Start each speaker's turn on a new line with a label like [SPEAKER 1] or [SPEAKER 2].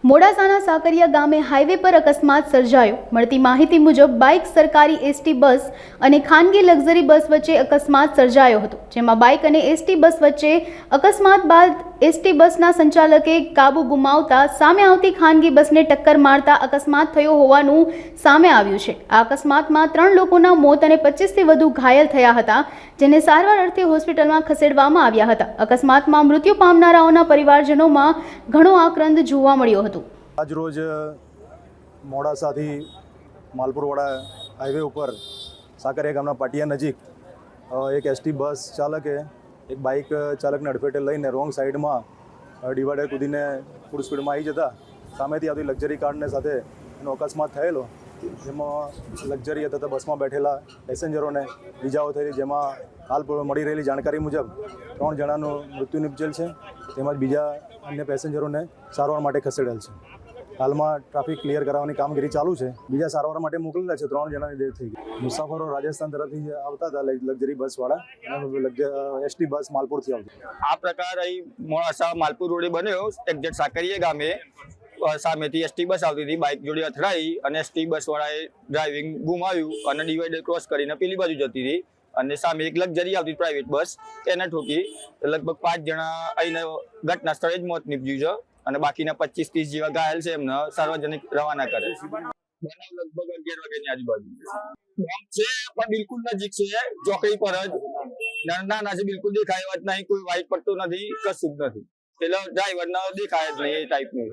[SPEAKER 1] મોડાસાના સાકરિયા ગામે હાઈવે પર અકસ્માત સર્જાયો। મળતી માહિતી મુજબ બાઇક સરકારી એસટી બસ અને ખાનગી લક્ઝરી બસ વચ્ચે અકસ્માત સર્જાયો હતો, જેમાં બાઇક અને એસટી બસ વચ્ચે અકસ્માત બાદ એસટી બસના સંચાલકે કાબુ ગુમાવતા સામે આવતી ખાનગી બસને ટક્કર મારતા અકસ્માત થયો હોવાનું સામે આવ્યું છે। આ અકસ્માતમાં 3 લોકોના મોત અને 25થી વધુ ઘાયલ થયા હતા, જેને સારવાર અર્થે હોસ્પિટલમાં ખસેડવામાં આવ્યા હતા। અકસ્માતમાં મૃત્યુ પામનારાઓના પરિવારજનોમાં ઘણો આક્રંદ જોવા મળ્યો હતો।
[SPEAKER 2] આજ રોજ મોડાસાથી માલપુરવાડા હાઈવે ઉપર સાકરિયા ગામના પાટિયા નજીક એક એસટી બસ ચાલકે એક બાઇક ચાલકને અડફેટે લઈને રોંગ સાઈડમાં ડિવાઈડર કૂદીને ફૂલ સ્પીડમાં આવી જતા સામેથી આવતી લક્ઝરી કારને સાથે એનો અકસ્માત થયેલો, જેમાં લક્ઝરી તથા બસમાં બેઠેલા પેસેન્જરોને ઇજાઓ થયેલી, જેમાં હાલ મળી રહેલી જાણકારી મુજબ 3 જણાનું મૃત્યુ નિપજેલ છે, તેમજ બીજા અન્ય પેસેન્જરોને સારવાર માટે ખસેડેલ છે। હાલમાં ટ્રાફિક ક્લિયર કરાવવાની કામગીરી ચાલુ છે। બીજા સારવાર માટે મોકલેલા છે। 3 જણાની ડેથ થઈ ગઈ। મુસાફરો રાજસ્થાન તરફથી આવતા હતા લક્ઝરી બસવાળા, અને એસટી બસ માલપુરથી આવતી।
[SPEAKER 3] આ પ્રકાર અહીં મોડાસા માલપુર રોડે બન્યો। એક્ઝેક્ટ સાકરિયા ગામે સામેથી એસટી બસ આવતી હતી, બાઇક જોડે અથડાઈ અને એસટી બસવાળાએ ડ્રાઇવિંગ ગુમાવ્યું અને ડિવાઈડર ક્રોસ કરીને પેલી બાજુ જતી હતી અને સામે એક લક્ઝરી આવતી પ્રાઇવેટ બસ એને ઠોકી। લગભગ 5 જણા અહીં ઘટના સ્થળે જ મોત નીપજ્યું છે અને બાકીના 25-30 જેવા ઘાયલ છે, એમને સાર્વજનિક રવાના કરે। બનાવ લગભગ 11 વાગ્યાની આજુબાજુ છે, પણ બિલકુલ નજીક છે, ચોકડી પર જ નાના છે, બિલકુલ દેખાય જ નહીં, કોઈ વાઇટ પટ્ટો નથી, કશું જ નથી, એટલે ડ્રાઈવરને દેખાય જ નહીં એ ટાઈપનું।